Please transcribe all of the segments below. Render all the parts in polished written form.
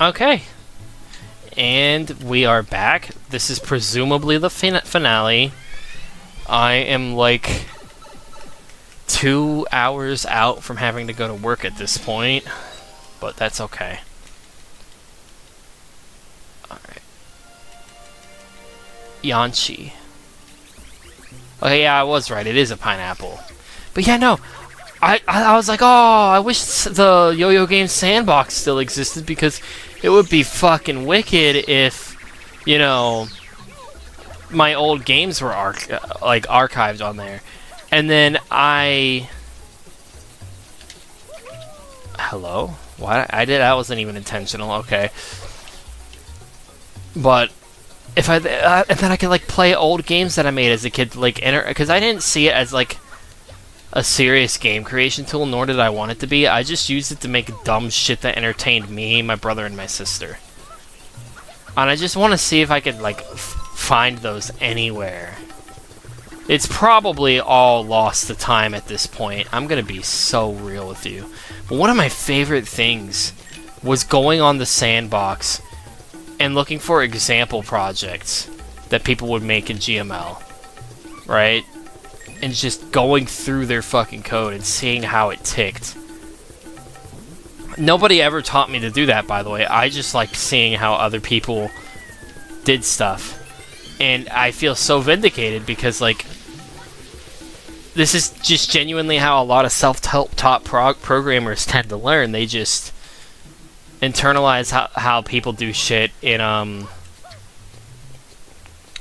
Okay. And we are back. This is presumably the finale. I am like 2 hours out from having to go to work at this point, but that's okay. Alright. Yanchi. Okay, yeah, I was right. It is a pineapple. But yeah, no. I was like, oh, I wish the Yo-Yo Games sandbox still existed, because it would be fucking wicked if, you know, my old games were archived on there. And then hello? What? That wasn't even intentional. Okay. But if and then I could like play old games that I made as a kid, like because I didn't see it as like a serious game creation tool, nor did I want it to be. I just used it to make dumb shit that entertained me, my brother, and my sister. And I just want to see if I could, like, find those anywhere. It's probably all lost to time at this point. I'm gonna be so real with you. But one of my favorite things was going on the sandbox and looking for example projects that people would make in GML. Right? And just going through their fucking code and seeing how it ticked. Nobody ever taught me to do that, by the way. I just like seeing how other people did stuff. And I feel so vindicated because, like, this is just genuinely how a lot of self-help taught programmers tend to learn. They just internalize how people do shit in,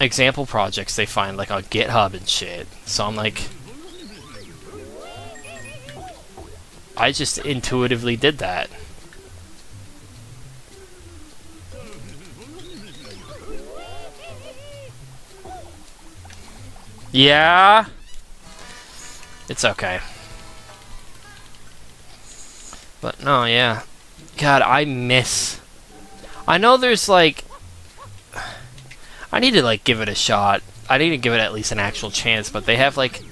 example projects they find, like, on GitHub and shit. So I'm like, I just intuitively did that. Yeah? It's okay. But no, yeah. God, I know there's like, I need to, like, give it a shot. I need to give it at least an actual chance, but they have, like,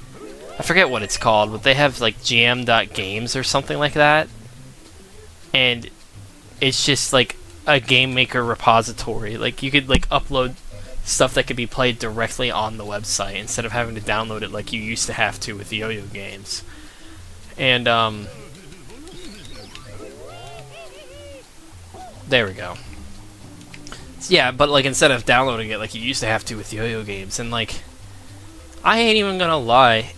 I forget what it's called, but they have, like, gm.games or something like that. And it's just, like, a game maker repository. Like, you could, like, upload stuff that could be played directly on the website instead of having to download it like you used to have to with Yo-Yo Games. And, there we go. Yeah, but, like, instead of downloading it like you used to have to with Yo-Yo Games, and, like, I ain't even gonna lie,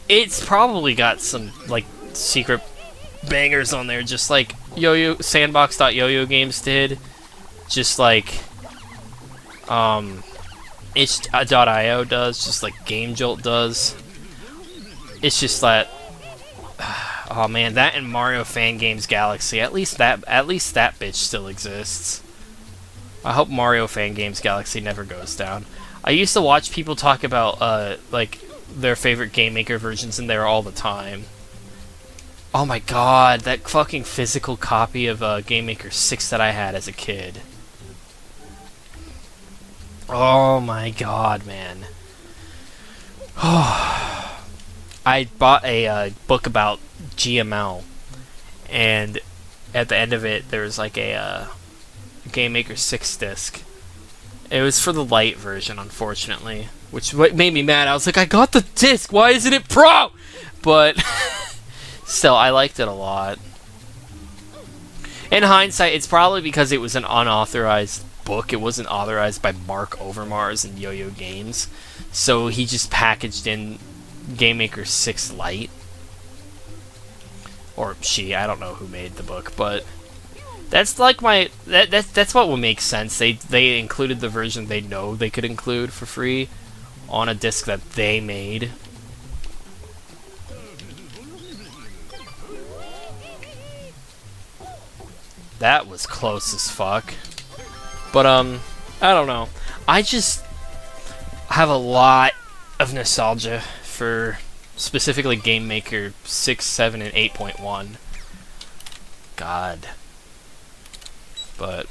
it's probably got some, like, secret bangers on there, just like sandbox.yo-yo games did, just like, itch.io does, just like Game Jolt does. It's just that, oh man, that and Mario Fan Games Galaxy, at least that bitch still exists. I hope Mario Fan Games Galaxy never goes down. I used to watch people talk about, like, their favorite Game Maker versions in there all the time. Oh my god, that fucking physical copy of Game Maker 6 that I had as a kid. Oh my god, man. I bought a book about GML, and at the end of it, there was like a Game Maker 6 disc. It was for the light version, unfortunately, which made me mad. I was like, I got the disc, why isn't it pro? But still, I liked it a lot. In hindsight, it's probably because it was an unauthorized book. It wasn't authorized by Mark Overmars and Yo-Yo Games, so he just packaged in Game Maker 6 Lite. Or she, I don't know who made the book, but that's like that's what would make sense. They included the version they know they could include for free on a disc that they made. That was close as fuck. But I don't know. I just have a lot of nostalgia for specifically Game Maker 6, 7, and 8.1. God. But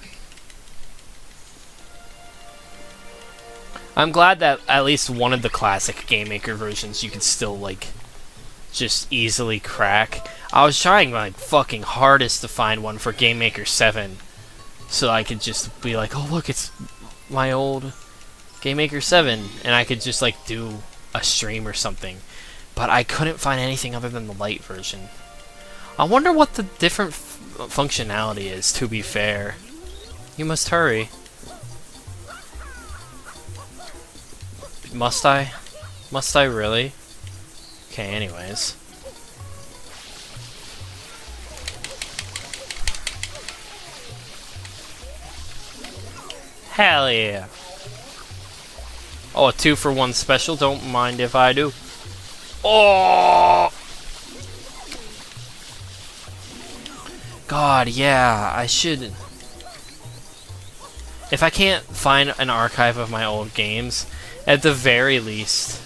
I'm glad that at least one of the classic Game Maker versions you could still, like, just easily crack. I was trying my fucking hardest to find one for Game Maker 7. So I could just be like, oh look, it's my old Game Maker 7. And I could just like do a stream or something. But I couldn't find anything other than the light version. I wonder what the different functionality is, to be fair. You must hurry. Must I? Must I really? Okay, anyways. Hell yeah. Oh, a 2-for-1 special? Don't mind if I do. Oh! God, yeah, I should... If I can't find an archive of my old games, at the very least...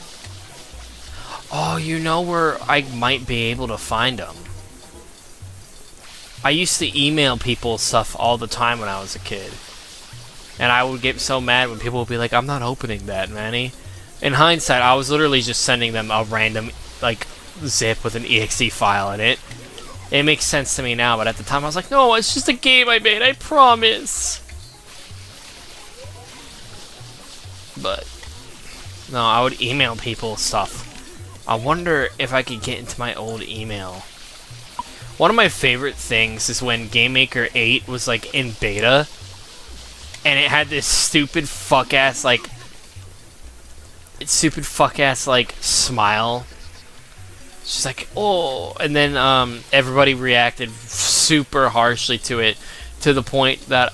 Oh, you know where I might be able to find them? I used to email people stuff all the time when I was a kid. And I would get so mad when people would be like, I'm not opening that, Manny. In hindsight, I was literally just sending them a random, like, zip with an exe file in it. It makes sense to me now, but at the time I was like, no, it's just a game I made, I promise. But, no, I would email people stuff. I wonder if I could get into my old email. One of my favorite things is when Game Maker 8 was, like, in beta. And it had this stupid fuck-ass, like... smile. It's just like, oh... And then, everybody reacted super harshly to it. To the point that,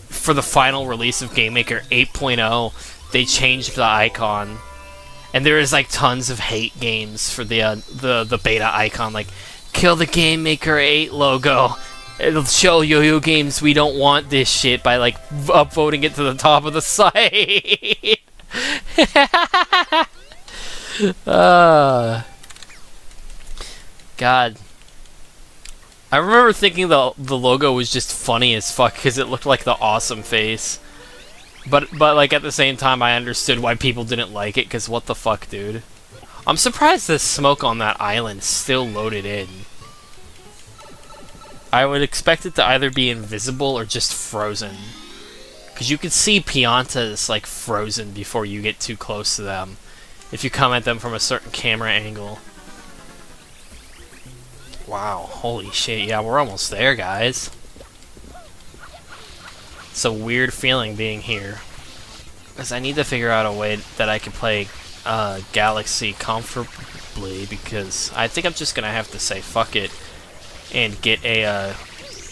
for the final release of Game Maker 8.0, they changed the icon. And there is, like, tons of hate games for the beta icon. Like, kill the Game Maker 8 logo. It'll show Yo-Yo Games we don't want this shit by, like, upvoting it to the top of the site. God. I remember thinking the logo was just funny as fuck because it looked like the awesome face. But like at the same time I understood why people didn't like it because what the fuck, dude. I'm surprised the smoke on that island still loaded in. I would expect it to either be invisible or just frozen. Because you can see Piantas, like, frozen before you get too close to them. If you come at them from a certain camera angle. Wow, holy shit, yeah, we're almost there, guys. It's a weird feeling being here. Because I need to figure out a way that I can play Galaxy comfortably, because I think I'm just gonna have to say fuck it. And get a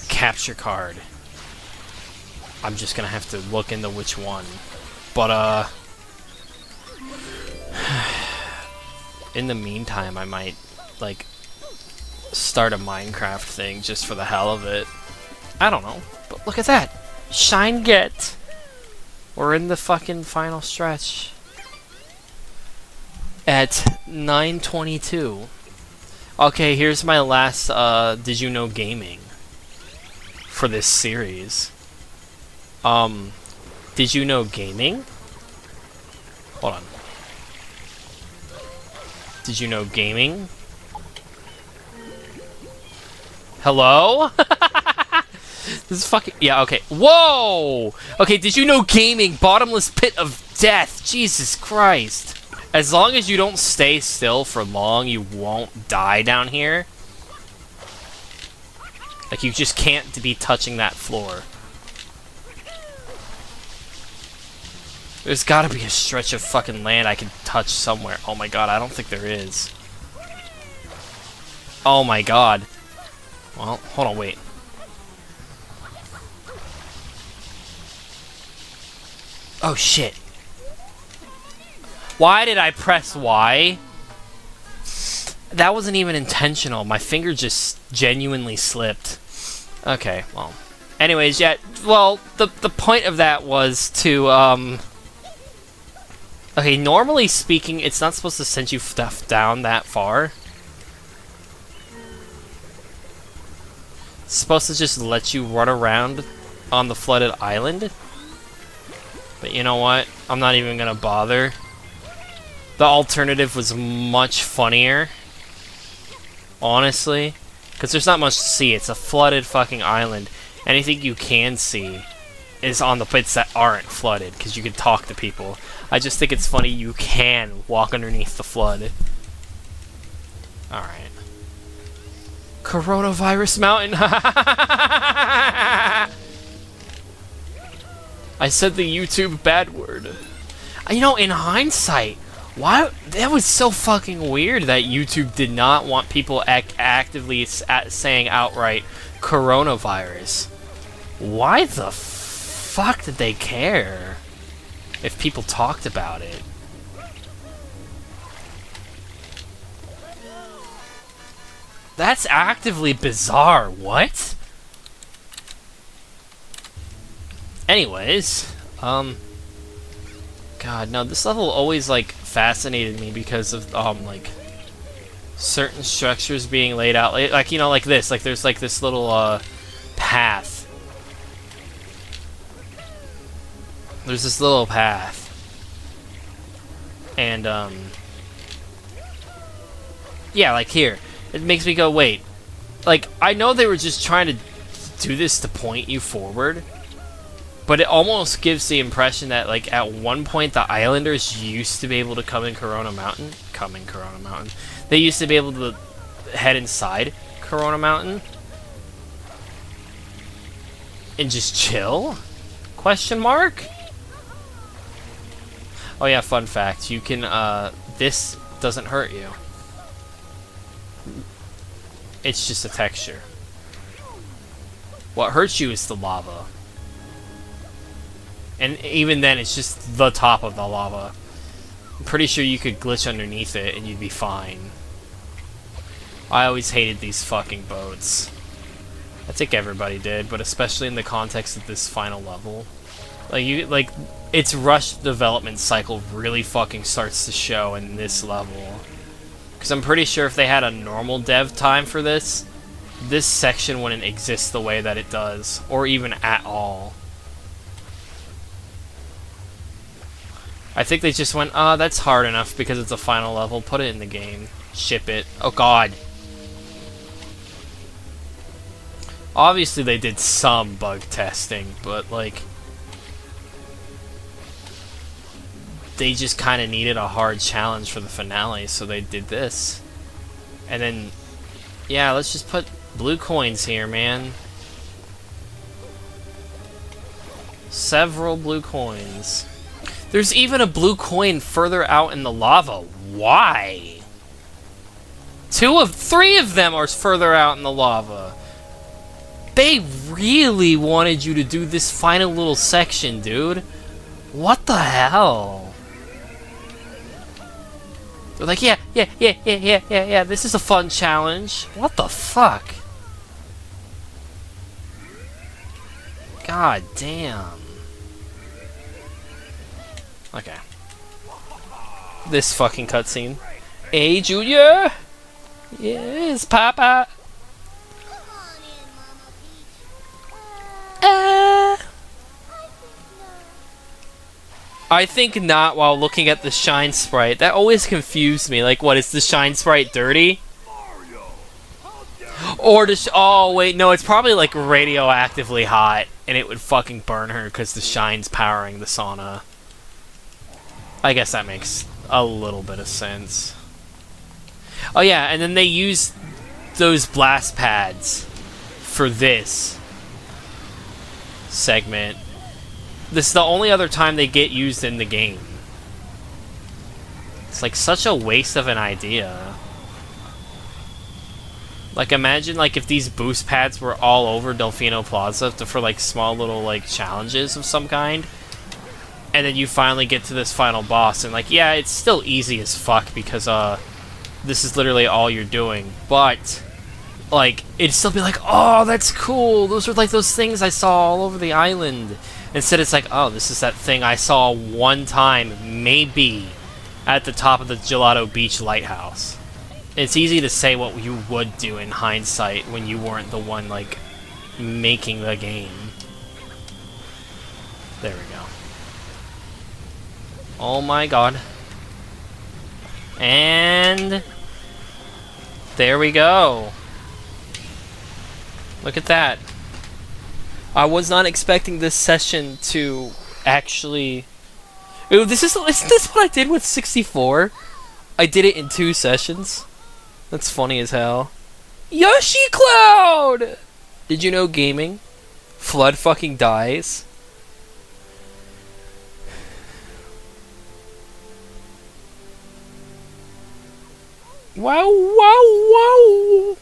capture card. I'm just gonna have to look into which one. But in the meantime I might like start a Minecraft thing just for the hell of it. I don't know. But look at that! Shine get! We're in the fucking final stretch. At 9:22. Okay, here's my last, Did You Know Gaming for this series. Did you know gaming? Hold on. Did you know gaming? Hello? This is fucking... Yeah, okay. Whoa! Okay, did you know gaming? Bottomless pit of death. Jesus Christ. As long as you don't stay still for long, you won't die down here. Like, you just can't be touching that floor. There's gotta be a stretch of fucking land I can touch somewhere. Oh my god, I don't think there is. Oh my god. Well, hold on, wait. Oh shit. Why did I press Y? That wasn't even intentional. My finger just genuinely slipped. Okay, well. Anyways, yeah, well, the point of that was to, okay, normally speaking, it's not supposed to send you stuff down that far. It's supposed to just let you run around on the flooded island. But you know what? I'm not even gonna bother. The alternative was much funnier. Honestly. Because there's not much to see. It's a flooded fucking island. Anything you can see is on the bits that aren't flooded, because you can talk to people. I just think it's funny you can walk underneath the flood. Alright. Coronavirus Mountain! I said the YouTube bad word. You know, in hindsight, why? That was so fucking weird that YouTube did not want people actively saying outright coronavirus. Why the fuck did they care if people talked about it? That's actively bizarre. What? Anyways, God, no, this level always, like, fascinated me because of, like, certain structures being laid out. Like, you know, like this. Like, there's, like, this little, path. There's this little path. And, yeah, like here. It makes me go, wait. Like, I know they were just trying to do this to point you forward. But it almost gives the impression that, like, at one point the Islanders used to be able to come in Corona Mountain. They used to be able to head inside Corona Mountain. And just chill? Question mark? Oh yeah, fun fact. You can, this doesn't hurt you. It's just a texture. What hurts you is the lava. And even then, it's just the top of the lava. I'm pretty sure you could glitch underneath it and you'd be fine. I always hated these fucking boats. I think everybody did, but especially in the context of this final level. Like, its rushed development cycle really fucking starts to show in this level. Because I'm pretty sure if they had a normal dev time for this, this section wouldn't exist the way that it does. Or even at all. I think they just went, that's hard enough because it's a final level. Put it in the game. Ship it. Oh god. Obviously they did some bug testing, but like... they just kind of needed a hard challenge for the finale, so they did this. And then... yeah, let's just put blue coins here, man. Several blue coins. There's even a blue coin further out in the lava. Why? 3 of them are further out in the lava. They really wanted you to do this final little section, dude. What the hell? They're like, yeah, this is a fun challenge. What the fuck? God damn. Okay. This fucking cutscene. Hey, Junior! Yes, Papa! I think not while looking at the Shine Sprite. That always confused me. Like, what, is the Shine Sprite dirty? Or does... oh, wait, no, it's probably, like, radioactively hot. And it would fucking burn her because the Shine's powering the sauna. I guess that makes a little bit of sense. Oh yeah, and then they use those blast pads for this segment. This is the only other time they get used in the game. It's like such a waste of an idea. Like, imagine like if these boost pads were all over Delfino Plaza for like small little like challenges of some kind. And then you finally get to this final boss, and like, yeah, it's still easy as fuck because this is literally all you're doing. But like, it'd still be like, oh, that's cool. Those are like those things I saw all over the island. Instead, it's like, oh, this is that thing I saw one time, maybe at the top of the Gelato Beach lighthouse. It's easy to say what you would do in hindsight when you weren't the one like making the game. There we go. Oh my god. And... There we go. Look at that. I was not expecting this session to actually... Ooh, isn't this what I did with 64? I did it in 2 sessions. That's funny as hell. Yoshi Cloud! Did you know gaming? Flood fucking dies. Wow, wow, wow!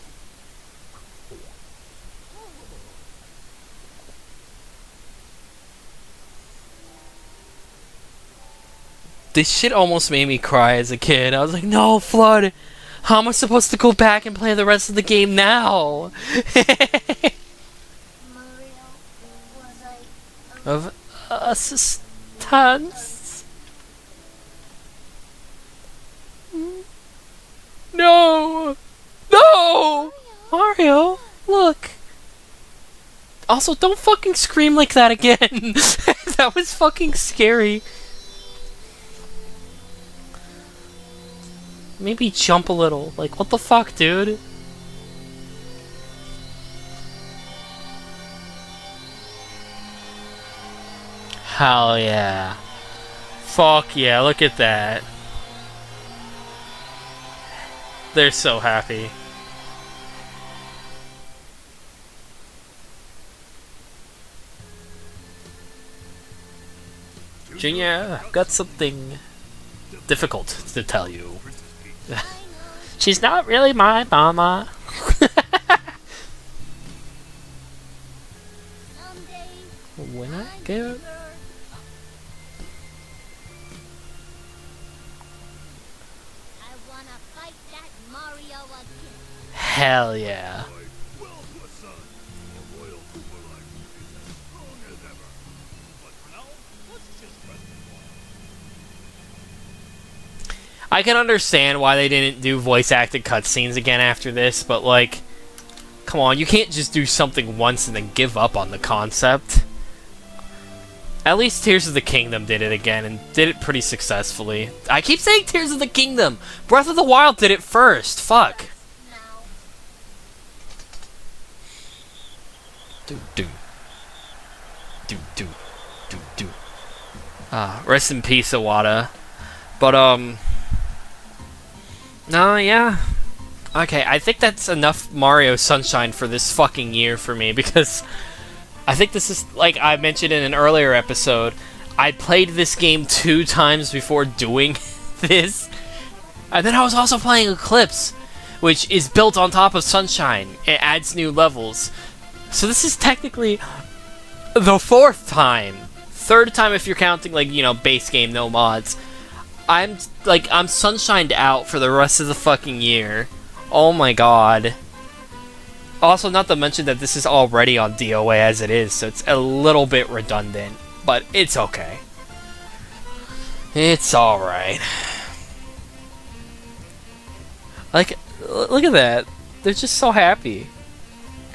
This shit almost made me cry as a kid. I was like, no, Flood! How am I supposed to go back and play the rest of the game now? Of assistance? No! No! Mario, look! Also, don't fucking scream like that again! That was fucking scary. Maybe jump a little. Like, what the fuck, dude? Hell yeah. Fuck yeah, look at that. They're so happy. Junior, I've got something difficult to tell you. She's not really my mama. When I get... Hell yeah. I can understand why they didn't do voice-acted cutscenes again after this, but like, come on, you can't just do something once and then give up on the concept. At least Tears of the Kingdom did it again, and did it pretty successfully. I keep saying Tears of the Kingdom! Breath of the Wild did it first! Fuck! Do. Rest in peace, Iwata. But, no, yeah. Okay, I think that's enough Mario Sunshine for this fucking year for me, because I think this is, like I mentioned in an earlier episode, I played this game 2 times before doing this, and then I was also playing Eclipse, which is built on top of Sunshine. It adds new levels. So this is technically the 4th time. 3rd time if you're counting, like, you know, base game, no mods. I'm sunshined out for the rest of the fucking year. Oh my god. Also, not to mention that this is already on DOA as it is, so it's a little bit redundant. But it's okay. It's alright. Like, look at that. They're just so happy.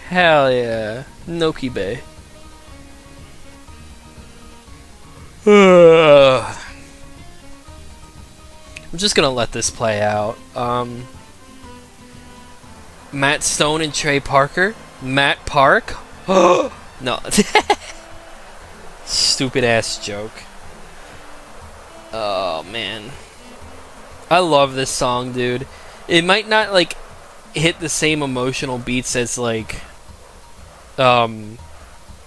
Hell yeah. Noki Bay. I'm just gonna let this play out. Matt Stone and Trey Parker? Matt Park? No. Stupid ass joke. Oh man. I love this song, dude. It might not like hit the same emotional beats as like the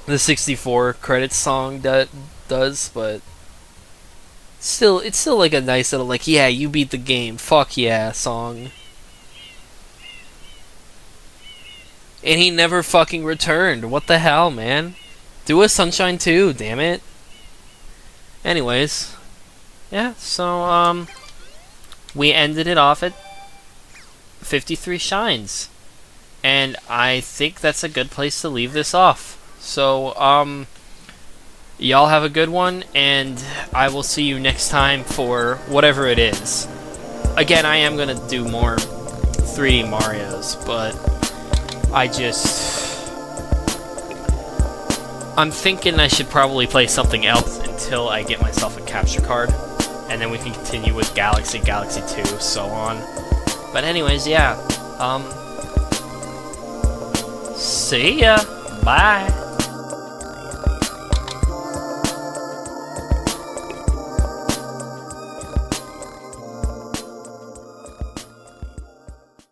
64 credits song that does, but still, it's still like a nice little like, yeah, you beat the game, fuck yeah song. And he never fucking returned. What the hell, man? Do a Sunshine 2, damn it. Anyways, yeah, so we ended it off at 53 shines. And I think that's a good place to leave this off. So, y'all have a good one, and I will see you next time for whatever it is. Again, I am gonna do more 3D Marios, but I'm thinking I should probably play something else until I get myself a capture card, and then we can continue with Galaxy, Galaxy 2, so on. But anyways, yeah, See ya. Bye.